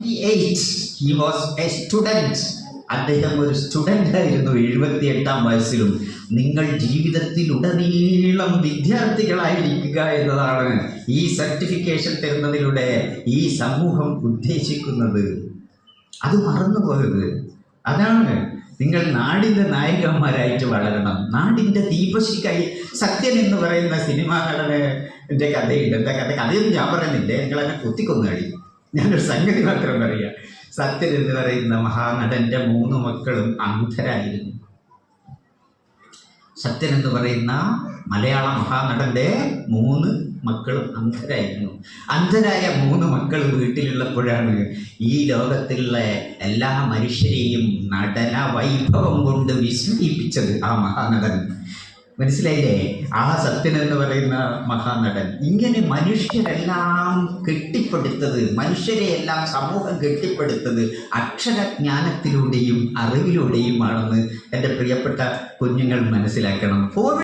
He was a student. അദ്ദേഹം ഒരു student ആയിരുന്നു 78-ാം വയസ്സിലും. നിങ്ങൾ ജീവിതത്തിൽ ഉടനീളം വിദ്യാർത്ഥികളായിരിക്കുക എന്നതാണ് ഈ സർട്ടിഫിക്കേഷൻ തരുന്നതിലൂടെ ഈ സമൂഹം ഉദ്ദേശിക്കുന്നത്. അത് മറന്നുപോകരുത്. അതാണ് നിങ്ങൾ നാടിൻ്റെ നായകന്മാരായിട്ട് വളരണം. നാടിൻ്റെ ദീപശിഖായി സത്യൻ എന്ന് പറയുന്ന സിനിമാ നടൻ്റെ കഥയുണ്ട്. എന്താ കഥയൊന്നും ഞാൻ പറയുന്നില്ല, നിങ്ങളെന്നെ കുത്തിക്കൊന്നു കഴിയും. ഞാനൊരു സംഗതി മാത്രം പറയുക. സത്യൻ എന്ന് പറയുന്ന മഹാനടൻ്റെ 3 മക്കളും അന്ധരായിരുന്നു. സത്യൻ എന്ന് പറയുന്ന മലയാള മഹാനടൻ്റെ 3 മക്കളും അന്ധരായിരുന്നു. അന്ധരായ 3 മക്കൾ വീട്ടിലുള്ളപ്പോഴാണ് ഈ ലോകത്തിലുള്ള എല്ലാ മനുഷ്യരെയും നടന വൈഭവം കൊണ്ട് വിസ്മയിപ്പിച്ചത് ആ മഹാനടൻ. മനസ്സിലായില്ലേ? ആ സത്യൻ എന്ന് പറയുന്ന മഹാനടൻ ഇങ്ങനെ മനുഷ്യരെല്ലാം കെട്ടിപ്പടുത്തത്, മനുഷ്യരെയെല്ലാം സമൂഹം കെട്ടിപ്പടുത്തത് അക്ഷരജ്ഞാനത്തിലൂടെയും അറിവിലൂടെയുമാണെന്ന് എൻ്റെ പ്രിയപ്പെട്ട കുഞ്ഞുങ്ങൾ മനസ്സിലാക്കണം.